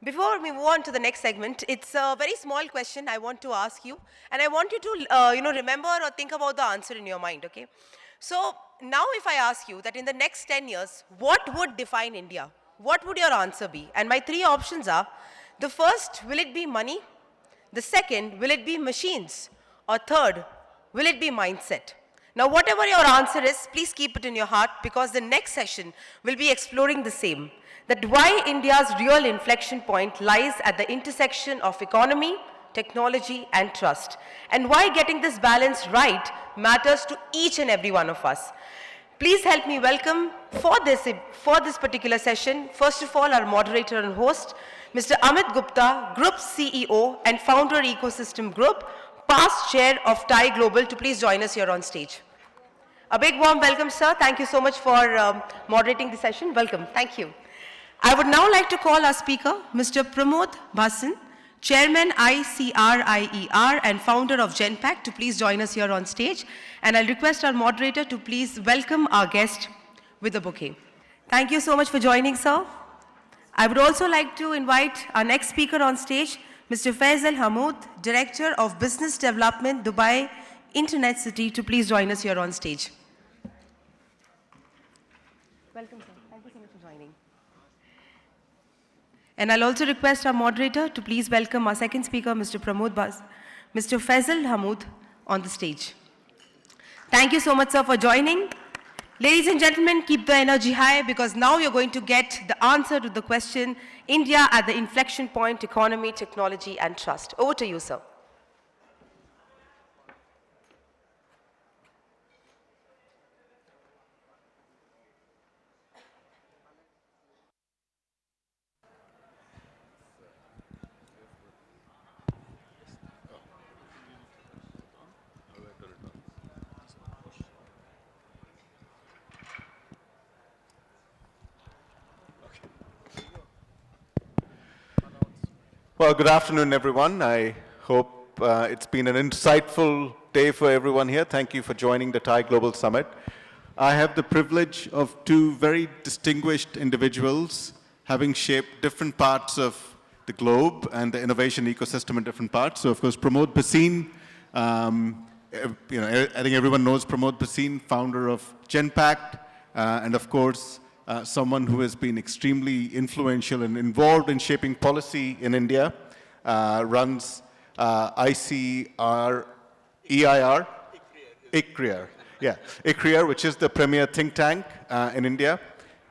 Before we move on to the next segment, it's a very small question I want to ask you, and I want you to, remember or think about the answer in your mind, okay? So now if I ask you that in the next 10 years, what would define India? What would your answer be? And my three options are, the first, will it be money? The second, will it be machines? Or third, will it be mindset? Now, whatever your answer is, please keep it in your heart because the next session will be exploring the same. That why India's real inflection point lies at the intersection of economy, technology, and trust. And why getting this balance right matters to each and every one of us. Please help me welcome for this particular session, first of all, our moderator and host, Mr. Amit Gupta, Group CEO and founder Ecosystem Group, past chair of TI Global, to please join us here on stage. A big warm welcome, sir. Thank you so much for moderating the session. Welcome. Thank you. I would now like to call our speaker, Mr. Pramod Bhasin, Chairman ICRIER and founder of Genpact, to please join us here on stage. And I'll request our moderator to please welcome our guest with a bouquet. Thank you so much for joining, sir. I would also like to invite our next speaker on stage, Mr. Faisal Hammoud, Director of Business Development, Dubai Internet City, to please join us here on stage. Welcome, sir. Thank you so much for joining. And I'll also request our moderator to please welcome our second speaker, Mr. Pramod Bhasin, Mr. Faisal Hammoud, on the stage. Thank you so much, sir, for joining. Ladies and gentlemen, keep the energy high because now you're going to get the answer to the question, India at the inflection point, economy, technology, and trust. Over to you, sir. Well, good afternoon, everyone. I hope it's been an insightful day for everyone here. Thank you for joining the TI Global Summit. I have the privilege of two very distinguished individuals having shaped different parts of the globe and the innovation ecosystem in different parts. So, of course, Pramod Bhasin, I think everyone knows Pramod Bhasin, founder of Genpact, and of course, someone who has been extremely influential and involved in shaping policy in India, runs ICRIER, ICRIER, which is the premier think tank in India.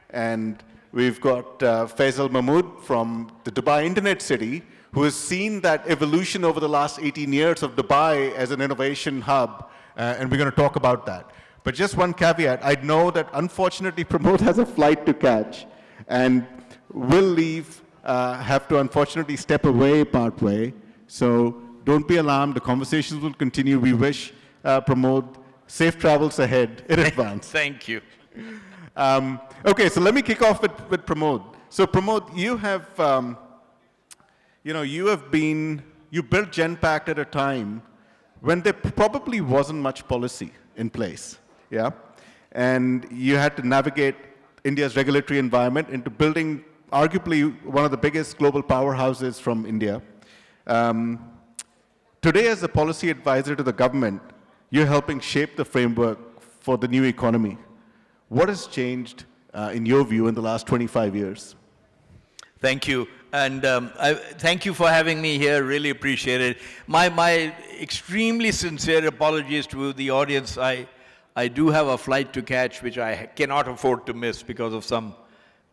And we've got Faisal Hammoud from the Dubai Internet City, who has seen that evolution over the last 18 years of Dubai as an innovation hub, and we're going to talk about that. But just one caveat, I know that unfortunately Pramod has a flight to catch and will leave, have to unfortunately step away partway. So don't be alarmed, the conversations will continue. We wish Pramod safe travels ahead in advance. Thank you. Okay, so let me kick off with Pramod. So Pramod, you have, you built Genpact at a time when there probably wasn't much policy in place. Yeah, and you had to navigate India's regulatory environment into building arguably one of the biggest global powerhouses from India. Today, as a policy advisor to the government, you're helping shape the framework for the new economy. What has changed, in your view, in the last 25 years? Thank you. And thank you for having me here. Really appreciate it. My extremely sincere apologies to the audience. I do have a flight to catch, which I cannot afford to miss because of some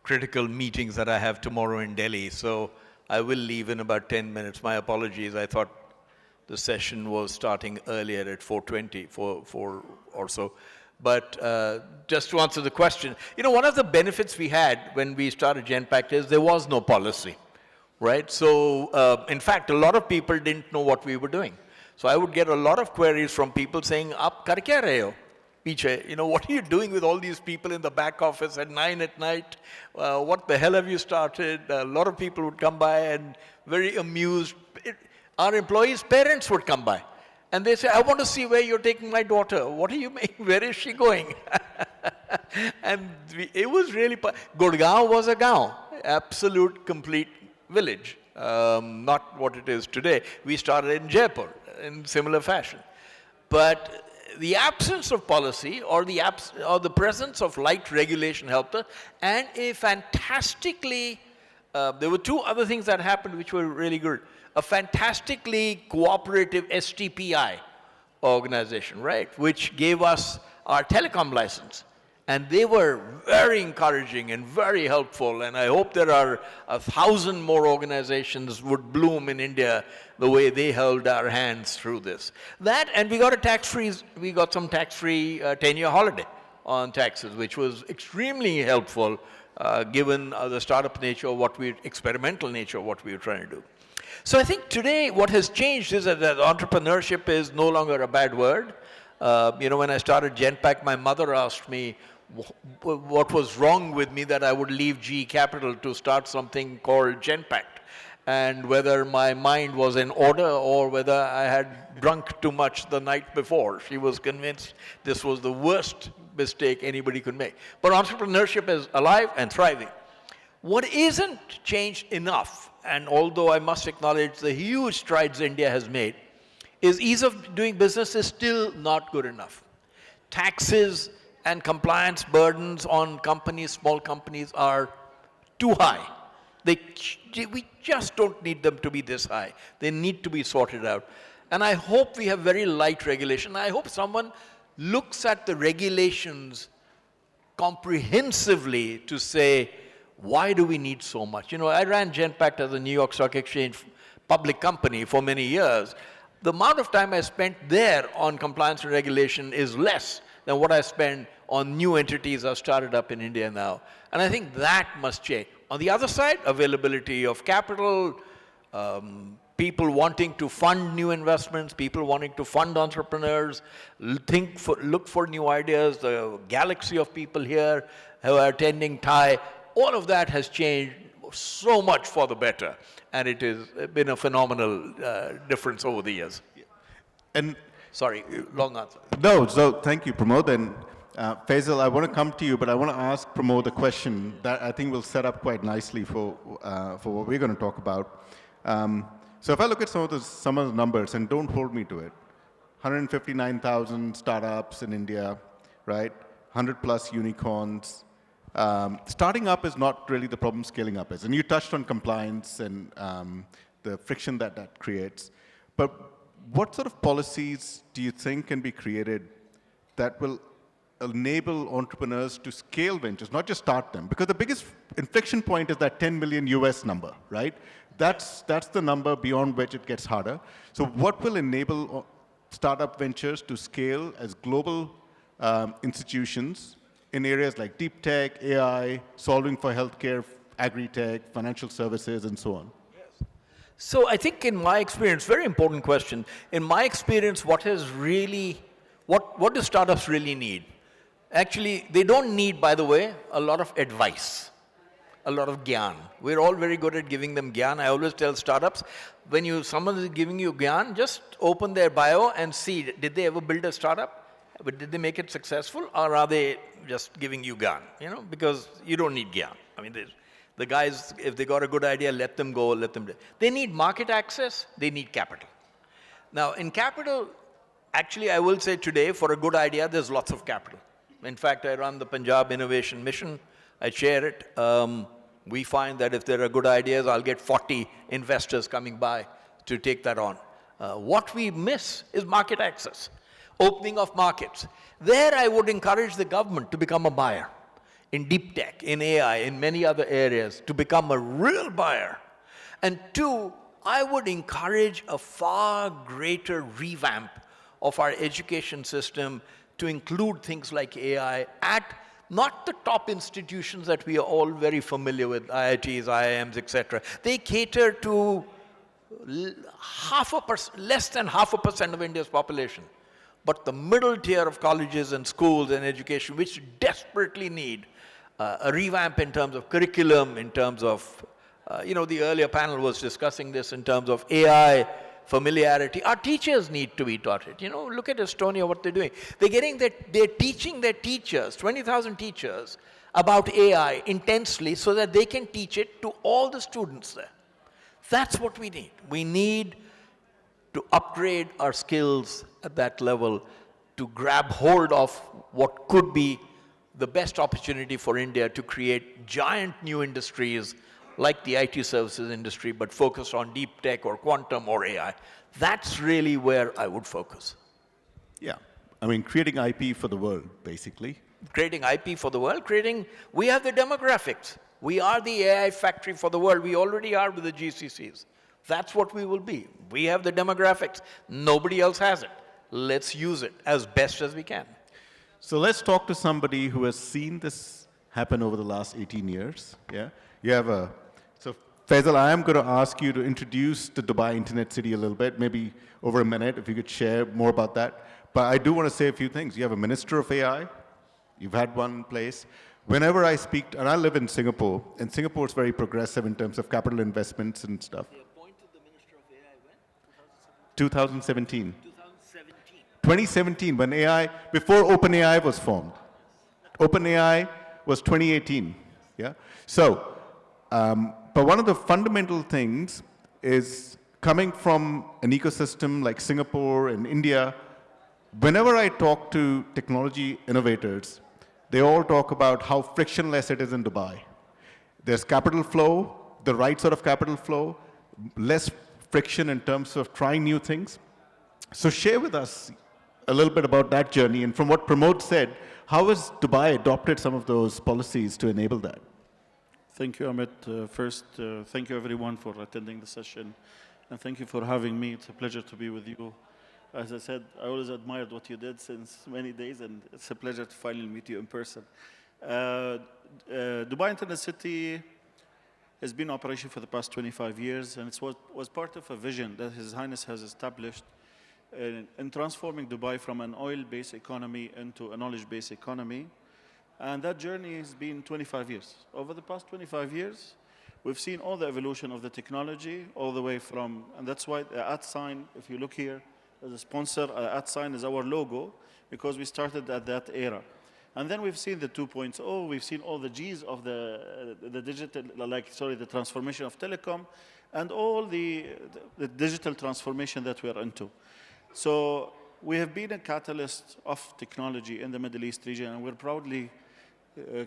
critical meetings that I have tomorrow in Delhi. So I will leave in about 10 minutes. My apologies. I thought the session was starting earlier at 4:20, 4 or so. But just to answer the question, one of the benefits we had when we started Genpact is there was no policy, right? So in fact, a lot of people didn't know what we were doing. So I would get a lot of queries from people saying, "Aap kar kya rahe ho? Piche, what are you doing with all these people in the back office at 9 at night? What the hell have you started?" A lot of people would come by and very amused. Our employees' parents would come by. And they say, "I want to see where you're taking my daughter. What are you making? Where is she going?" And it was really, Gurgaon was a gaon, absolute, complete village, not what it is today. We started in Jaipur in similar fashion. But the absence of policy or the presence of light regulation helped us, and a fantastically, there were two other things that happened which were really good. A fantastically cooperative STPI organization, right, which gave us our telecom license. And they were very encouraging and very helpful, and I hope there are 1,000 more organizations would bloom in India the way they held our hands through this. That, and we got some tax-free 10-year holiday on taxes, which was extremely helpful given the startup nature of experimental nature of what we were trying to do. So I think today what has changed is that entrepreneurship is no longer a bad word. When I started Genpact, my mother asked me what was wrong with me that I would leave GE Capital to start something called Genpact, and whether my mind was in order or whether I had drunk too much the night before. She was convinced this was the worst mistake anybody could make. But entrepreneurship is alive and thriving. What isn't changed enough, and although I must acknowledge the huge strides India has made, is ease of doing business is still not good enough. Taxes and compliance burdens on companies, small companies, are too high. We just don't need them to be this high. They need to be sorted out. And I hope we have very light regulation. I hope someone looks at the regulations comprehensively to say, why do we need so much? I ran Genpact as a New York Stock Exchange public company for many years. The amount of time I spent there on compliance and regulation is less than what I spend on new entities I've started up in India now. And I think that must change. On the other side, availability of capital, people wanting to fund new investments, people wanting to fund entrepreneurs, look for new ideas, the galaxy of people here who are attending TIE, all of that has changed so much for the better. And it has been a phenomenal difference over the years. And sorry, long answer. no, so thank you, Pramod. And Faisal, I want to come to you, but I want to ask Pramod a question that I think will set up quite nicely for what we're going to talk about. So if I look at some of the numbers, and don't hold me to it, 159,000 startups in India, right? 100 plus unicorns. Starting up is not really the problem, scaling up is. And you touched on compliance and the friction that creates. But what sort of policies do you think can be created that will enable entrepreneurs to scale ventures, not just start them? Because the biggest inflection point is that 10 million US number, right? That's the number beyond which it gets harder. So what will enable startup ventures to scale as global institutions in areas like deep tech, AI, solving for healthcare, agri-tech, financial services, and so on? Yes. So I think in my experience, very important question. In my experience, what do startups really need? Actually, they don't need, by the way, a lot of advice, a lot of gyan. We're all very good at giving them gyan. I always tell startups, when someone is giving you gyan, just open their bio and see, did they ever build a startup? But did they make it successful, or are they just giving you gyan? Because you don't need gyan. I mean, the guys, if they got a good idea, let them go, let them do. They need market access, they need capital. Now, in capital, actually, I will say today, for a good idea, there's lots of capital. In fact, I run the Punjab Innovation Mission. I chair it. We find that if there are good ideas, I'll get 40 investors coming by to take that on. What we miss is market access. Opening of markets. There I would encourage the government to become a buyer in deep tech, in AI, in many other areas, to become a real buyer. And two, I would encourage a far greater revamp of our education system to include things like AI at not the top institutions that we are all very familiar with, IITs, IIMs, etc. They cater to less than 0.5% of India's population. But the middle tier of colleges and schools and education, which desperately need a revamp in terms of curriculum, in terms of, the earlier panel was discussing this in terms of AI, familiarity. Our teachers need to be taught it. Look at Estonia, what they're doing. They're teaching their teachers, 20,000 teachers, about AI intensely so that they can teach it to all the students there. That's what we need. We need to upgrade our skills at that level to grab hold of what could be the best opportunity for India to create giant new industries like the IT services industry, but focused on deep tech or quantum or AI. That's really where I would focus. Yeah. I mean, creating IP for the world, basically. Creating IP for the world, we have the demographics. We are the AI factory for the world. We already are with the GCCs. That's what we will be. We have the demographics. Nobody else has it. Let's use it as best as we can. So let's talk to somebody who has seen this happen over the last 18 years. Yeah, you have a. So Faisal, I am going to ask you to introduce the Dubai Internet City a little bit, maybe over a minute, if you could share more about that. But I do want to say a few things. You have a Minister of AI. You've had one in place. Whenever I speak, and I live in Singapore, and Singapore is very progressive in terms of capital investments and stuff. They appointed the Minister of AI when? 2017. 2017. 2017, when AI, before OpenAI was formed. OpenAI was 2018, yeah? So, but one of the fundamental things is coming from an ecosystem like Singapore and India, whenever I talk to technology innovators, they all talk about how frictionless it is in Dubai. There's capital flow, the right sort of capital flow, less friction in terms of trying new things. So share with us a little bit about that journey, and from what Pramod said, how has Dubai adopted some of those policies to enable that? Thank you, Amit. First, thank you everyone for attending the session, and thank you for having me. It's a pleasure to be with you. As I said, I always admired what you did since many days, and it's a pleasure to finally meet you in person. Dubai Internet City has been in operation for the past 25 years, and it was part of a vision that His Highness has established in transforming Dubai from an oil-based economy into a knowledge-based economy. And that journey has been 25 years. Over the past 25 years, we've seen all the evolution of the technology, all the way from, and that's why the @sign, if you look here, as a sponsor, @sign is our logo, because we started at that era. And then we've seen the 2.0, we've seen all the Gs of the digital, the transformation of telecom, and all the digital transformation that we are into. So we have been a catalyst of technology in the Middle East region, and we're proudly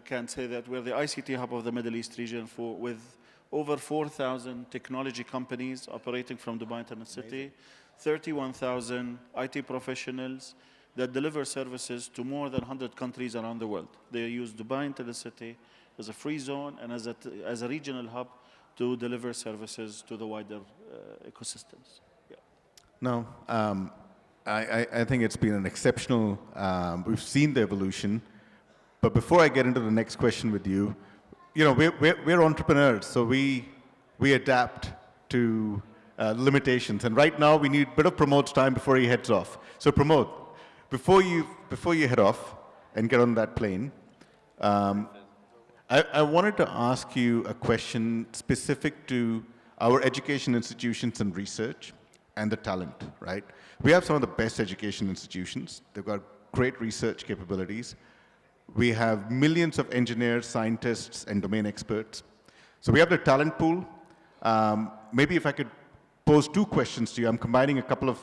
can say that we're the ICT hub of the Middle East region with over 4,000 technology companies operating from Dubai Internet City, 31,000 IT professionals that deliver services to more than 100 countries around the world. They use Dubai Internet City as a free zone and as a regional hub to deliver services to the wider ecosystems. Yeah. No, I think it's been an exceptional, we've seen the evolution. But before I get into the next question with you, we're entrepreneurs, so we adapt to limitations. And right now, we need a bit of Pramod's time before he heads off. So Pramod, before you head off and get on that plane, I wanted to ask you a question specific to our education institutions and research and the talent, right? We have some of the best education institutions. They've got great research capabilities. We have millions of engineers, scientists, and domain experts. So we have the talent pool. Maybe if I could pose two questions to you. I'm combining a couple of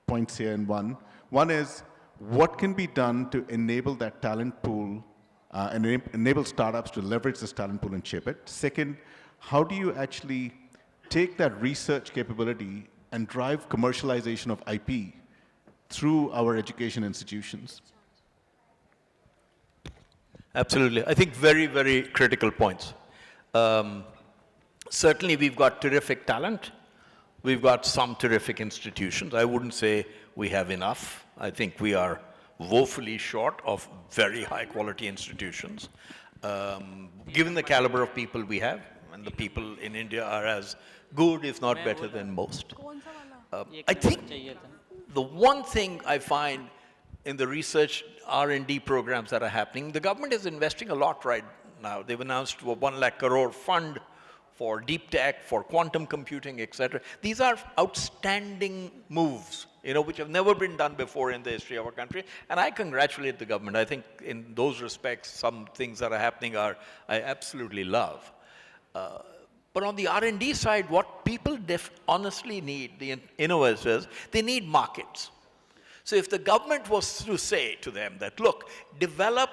points here in one. One is, what can be done to enable that talent pool and enable startups to leverage this talent pool and shape it? Second, how do you actually take that research capability and drive commercialization of IP through our education institutions? Absolutely. I think very, very critical points. Certainly, we've got terrific talent. We've got some terrific institutions. I wouldn't say we have enough. I think we are woefully short of very high-quality institutions. Given the caliber of people we have, and the people in India are as good, if not better than most. I think the one thing I find in the research R&D programs that are happening, the government is investing a lot right now. They've announced a 1 lakh crore fund for deep tech, for quantum computing, etc. These are outstanding moves, which have never been done before in the history of our country. And I congratulate the government. I think in those respects, some things that are happening I absolutely love. But on the R&D side, what people honestly need, the innovators, they need markets. So if the government was to say to them that, look, develop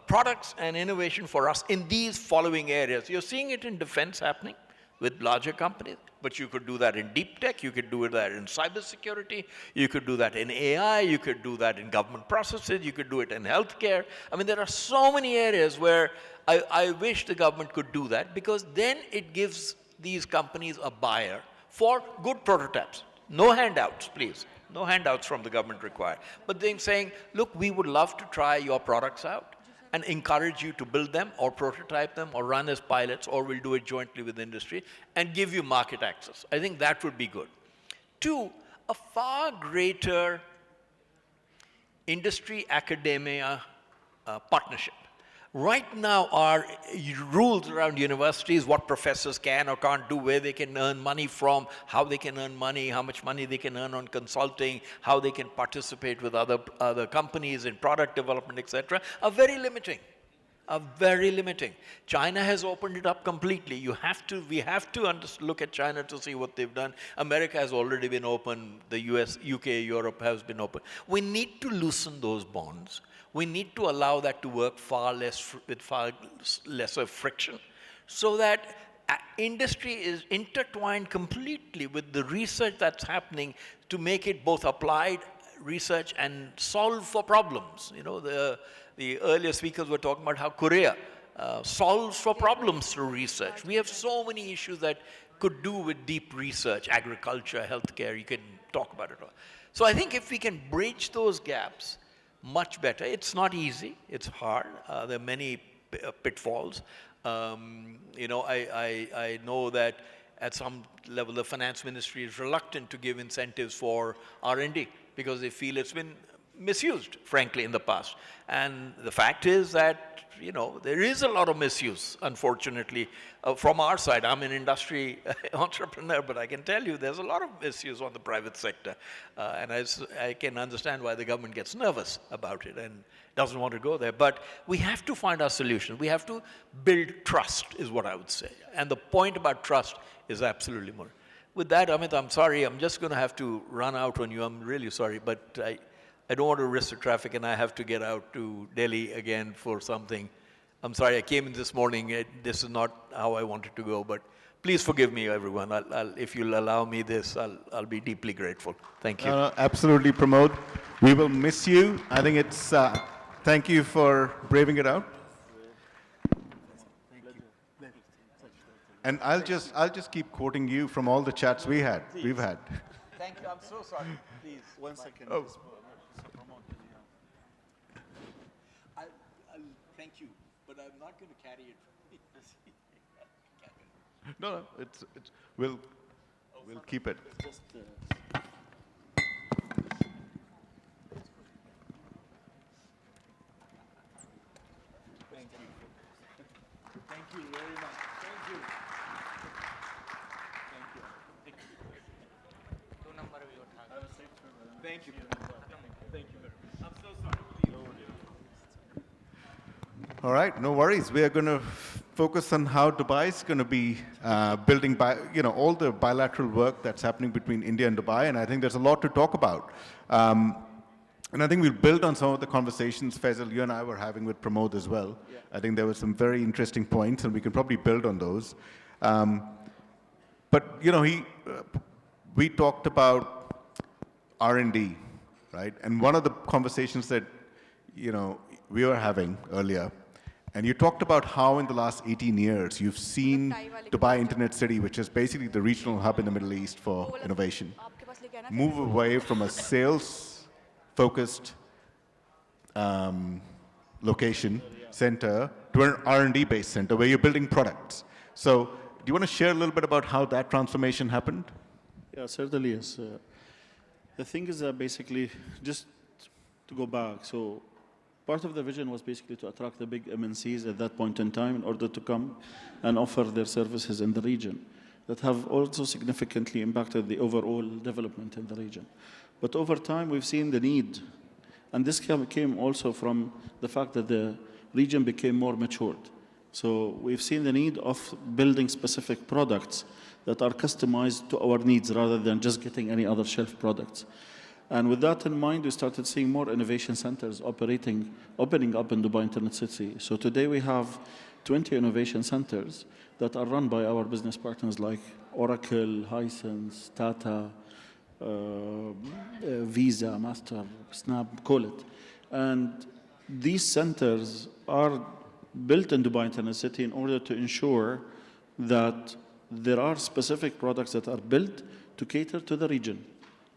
products and innovation for us in these following areas. You're seeing it in defense happening with larger companies, but you could do that in deep tech, you could do that in cybersecurity, you could do that in AI, you could do that in government processes, you could do it in healthcare. I mean, there are so many areas where I wish the government could do that, because then it gives these companies a buyer for good prototypes. No handouts, please. No handouts from the government required. But then saying, look, we would love to try your products out and encourage you to build them or prototype them or run as pilots, or we'll do it jointly with industry and give you market access. I think that would be good. Two, a far greater industry-academia partnership. Right now, our rules around universities, what professors can or can't do, where they can earn money from, how they can earn money, how much money they can earn on consulting, how they can participate with other companies in product development, etc., are very limiting. Are very limiting. China has opened it up completely. We have to look at China to see what they've done. America has already been open. The US, UK, Europe has been open. We need to loosen those bonds. We need to allow that to work with far lesser friction, so that industry is intertwined completely with the research that's happening to make it both applied research and solve for problems. You know, the earlier speakers were talking about how Korea solves for problems through research. We have so many issues that could do with deep research, agriculture, healthcare, you can talk about it all. So I think if we can bridge those gaps, much better. It's not easy. It's hard. There are many pitfalls. You know, I know that at some level the finance ministry is reluctant to give incentives for R&D because they feel it's been misused, frankly, in the past. And the fact is that, you know, there is a lot of misuse, unfortunately, from our side. I'm an industry entrepreneur, but I can tell you there's a lot of misuse on the private sector. And I can understand why the government gets nervous about it and doesn't want to go there. But we have to find our solution. We have to build trust, is what I would say. And the point about trust is absolutely more. With that, Amit, I'm sorry. I'm just going to have to run out on you. I'm really sorry. But I don't want to risk the traffic, and I have to get out to Delhi again for something. I'm sorry, I came in this morning. This is not how I wanted to go, but please forgive me, everyone. If you'll allow me this, I'll be deeply grateful. Thank you. Absolutely, Pramod. We will miss you. I think it's, thank you for braving it out. And I'll just keep quoting you from all the chats we've had. Thank you. I'm so sorry. Please. 1 second. Oh. Thank you, but I'm not going to carry it. No, we'll keep it. Just, Thank you. Thank you very much. Thank you. Thank you. Thank you. Thank you very much. I'm so sorry. All right, no worries. We are going to focus on how Dubai is going to be building, all the bilateral work that's happening between India and Dubai, and I think there's a lot to talk about. And I think we'll build on some of the conversations, Faisal, you and I were having with Pramod as well. Yeah. I think there were some very interesting points, and we can probably build on those. But, we talked about R&D, right? And one of the conversations that, we were having earlier, and you talked about how in the last 18 years you've seen Dubai Internet City, which is basically the regional hub in the Middle East for innovation, move away from a sales-focused location, center, to an R&D-based center where you're building products. So do you want to share a little bit about how that transformation happened? Yeah, certainly, yes. The thing is that basically, just to go back, so part of the vision was basically to attract the big MNCs at that point in time in order to come and offer their services in the region that have also significantly impacted the overall development in the region. But over time, we've seen the need, and this came also from the fact that the region became more matured. So we've seen the need of building specific products that are customized to our needs rather than just getting any other shelf products. And with that in mind, we started seeing more innovation centers opening up in Dubai Internet City. So today we have 20 innovation centers that are run by our business partners like Oracle, Hisense, Tata, Visa, Master, Snap, call it. And these centers are built in Dubai Internet City in order to ensure that there are specific products that are built to cater to the region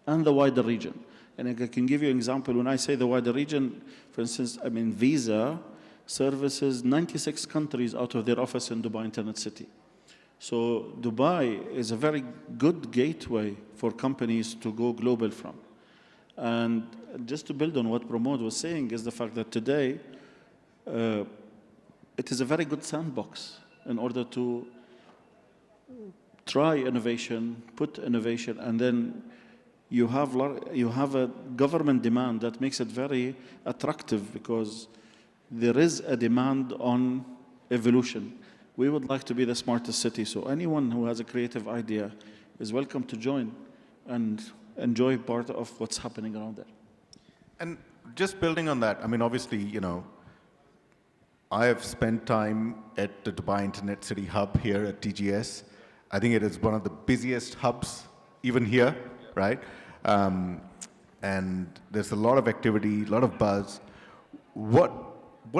and the wider region. And I can give you an example. When I say the wider region, for instance, I mean Visa services 96 countries out of their office in Dubai Internet City. So Dubai is a very good gateway for companies to go global from. And just to build on what Pramod was saying is the fact that today it is a very good sandbox in order to try innovation, put innovation, and then you have a government demand that makes it very attractive because there is a demand on evolution. We would like to be the smartest city, so anyone who has a creative idea is welcome to join and enjoy part of what's happening around there. And just building on that, I mean, obviously, you know, I have spent time at the Dubai Internet City Hub here at TGS. I think it is one of the busiest hubs even here, right? And there's a lot of activity, a lot of buzz. What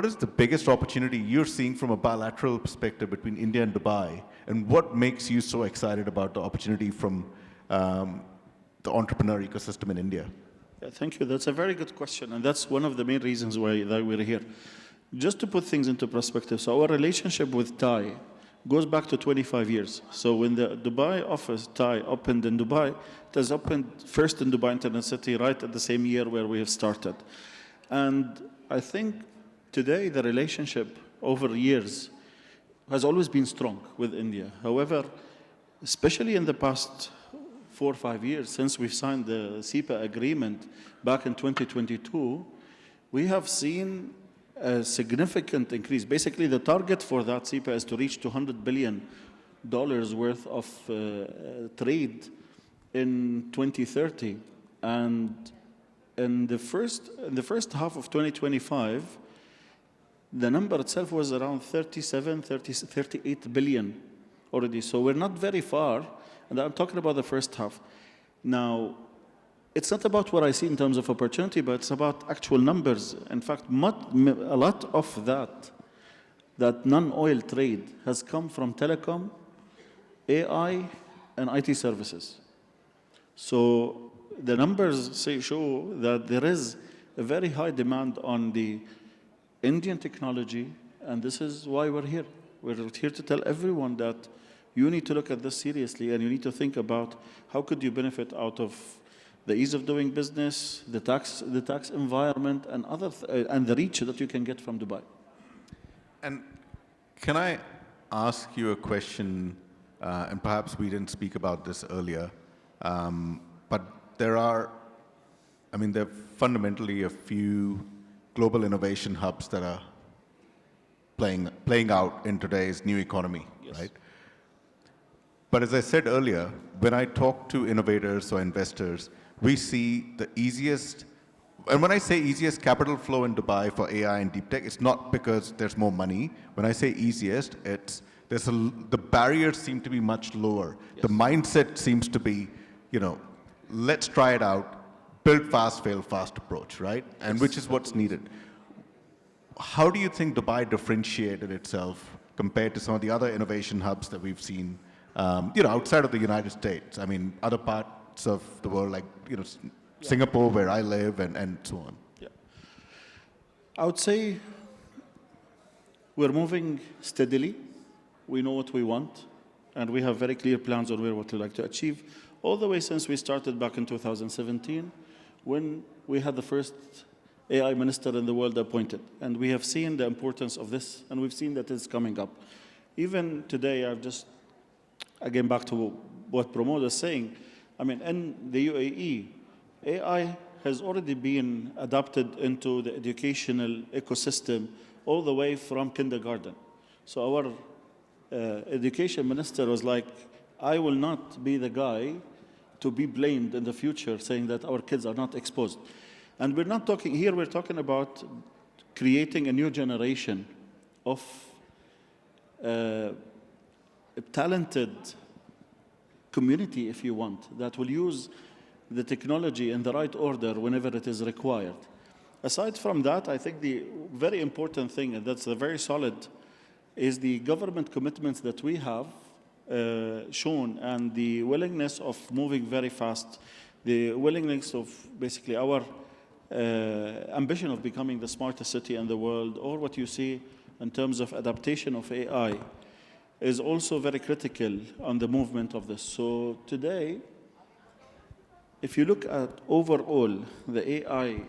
is the biggest opportunity you're seeing from a bilateral perspective between India and Dubai? And what makes you so excited about the opportunity from the entrepreneur ecosystem in India? Yeah, thank you. That's a very good question. And that's one of the main reasons why that we're here. Just to put things into perspective, so our relationship with TAI goes back to 25 years. So when the Dubai office, TAI, opened in Dubai, it has opened first in Dubai Internet City right at the same year where we have started. And I think today the relationship over years has always been strong with India. However, especially in the past 4 or 5 years since we've signed the CEPA agreement back in 2022, we have seen a significant increase. Basically, the target for that CEPA is to reach $200 billion worth of trade in 2030. And in the first half of 2025, the number itself was around 38 billion already. So we're not very far, and I'm talking about the first half. Now, it's not about what I see in terms of opportunity, but it's about actual numbers. In fact, a lot of that non-oil trade has come from telecom, AI, and IT services. So the numbers show that there is a very high demand on the Indian technology, and this is why we're here. We're here to tell everyone that you need to look at this seriously, and you need to think about how could you benefit out of the ease of doing business, the tax environment, and and the reach that you can get from Dubai. And can I ask you a question, and perhaps we didn't speak about this earlier, but there are fundamentally a few global innovation hubs that are playing out in today's new economy, Yes. right? But as I said earlier, when I talk to innovators or investors, we see the easiest, and when I say easiest capital flow in Dubai for AI and deep tech, it's not because there's more money. When I say easiest, the barriers seem to be much lower. Yes. The mindset seems to be, let's try it out, build fast, fail fast approach, right? And which is what's needed. How do you think Dubai differentiated itself compared to some of the other innovation hubs that we've seen, outside of the United States? I mean, other parts of the world, like, Singapore, where I live, and so on. Yeah. I would say we're moving steadily. We know what we want, and we have very clear plans on what we'd like to achieve, all the way since we started back in 2017, when we had the first AI minister in the world appointed. And we have seen the importance of this, and we've seen that it's coming up. Even today, again, back to what Pramod was saying, I mean, in the UAE, AI has already been adopted into the educational ecosystem all the way from kindergarten. So our education minister was like, I will not be the guy to be blamed in the future saying that our kids are not exposed. And we're not talking, here we're talking about creating a new generation of talented community, if you want, that will use the technology in the right order whenever it is required. Aside from that, I think the very important thing, and that's very solid, is the government commitments that we have shown and the willingness of moving very fast, the willingness of basically our ambition of becoming the smartest city in the world, or what you see in terms of adaptation of AI, is also very critical on the movement of this. So today, if you look at overall the AI,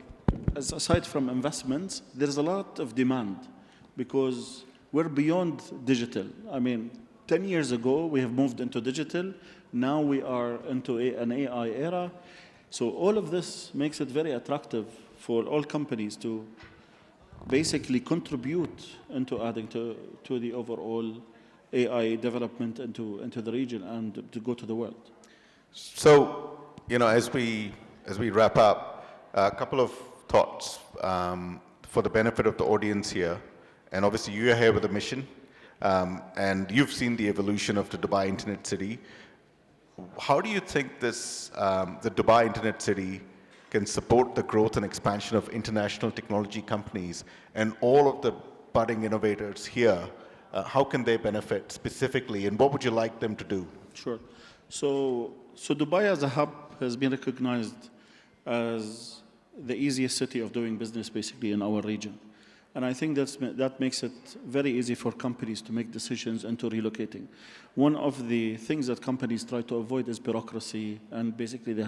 aside from investments, there's a lot of demand because we're beyond digital. I mean, 10 years ago, we have moved into digital. Now we are into an AI era. So all of this makes it very attractive for all companies to basically contribute into adding to the overall AI development into the region and to go to the world. So, as we wrap up, a couple of thoughts for the benefit of the audience here. And obviously, you're here with a mission, and you've seen the evolution of the Dubai Internet City. How do you think this, the Dubai Internet City can support the growth and expansion of international technology companies and all of the budding innovators here? How can they benefit specifically, and what would you like them to do? Sure. So Dubai as a hub has been recognized as the easiest city of doing business basically in our region. And I think that makes it very easy for companies to make decisions and to relocating. One of the things that companies try to avoid is bureaucracy, and basically,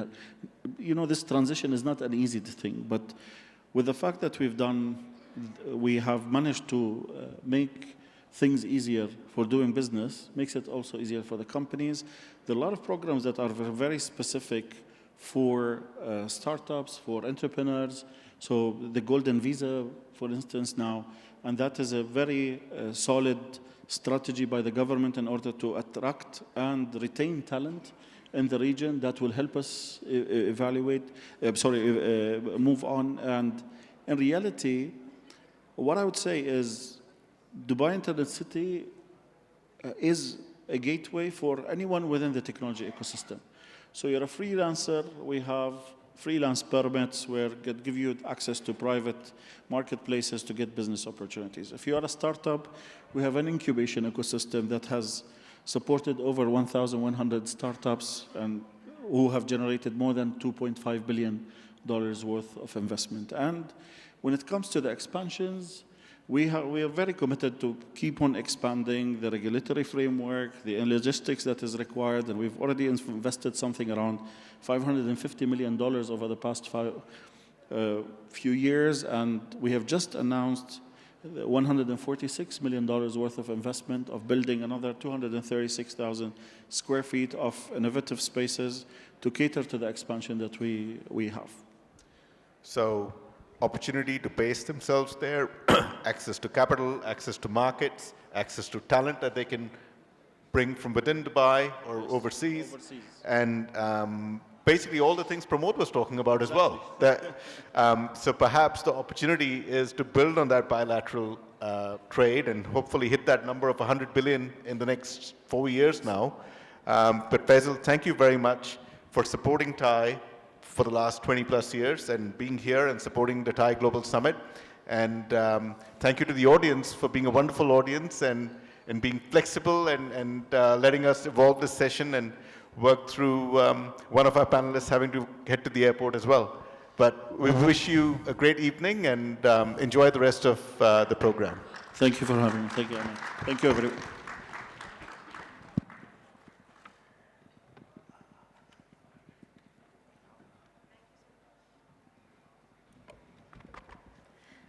this transition is not an easy thing. But with the fact that we have managed to make things easier for doing business, makes it also easier for the companies. There are a lot of programs that are very specific for startups, for entrepreneurs. So the Golden Visa, for instance, now, and that is a very solid strategy by the government in order to attract and retain talent in the region that will help us move on. And in reality, what I would say is Dubai Internet City is a gateway for anyone within the technology ecosystem. So you're a freelancer, we have freelance permits where it give you access to private marketplaces to get business opportunities. If you are a startup, we have an incubation ecosystem that has supported over 1,100 startups and who have generated more than $2.5 billion worth of investment. And when it comes to the expansions, we are very committed to keep on expanding the regulatory framework, the logistics that is required, and we've already invested something around $550 million over the past few years, and we have just announced $146 million worth of investment of building another 236,000 square feet of innovative spaces to cater to the expansion that we have. So, opportunity to base themselves there, access to capital, access to markets, access to talent that they can bring from within Dubai or overseas. And basically all the things Pramod was talking about as well. So perhaps the opportunity is to build on that bilateral trade and hopefully hit that number of 100 billion in the next 4 years now. But Faisal, thank you very much for supporting TIE for the last 20 plus years and being here and supporting the TIE Global Summit. And thank you to the audience for being a wonderful audience and being flexible and letting us evolve this session and work through one of our panelists having to head to the airport as well. But we wish you a great evening and enjoy the rest of the program. Thank you for having me. Thank you, Amit. Thank you, everyone.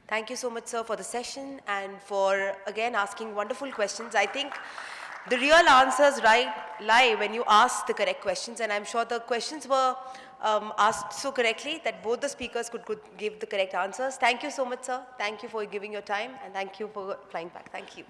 Thank you so much, sir, for the session and for, again, asking wonderful questions. I think the real answers lie when you ask the correct questions, and I'm sure the questions were asked so correctly that both the speakers could give the correct answers. Thank you so much, sir. Thank you for giving your time, and thank you for flying back. Thank you.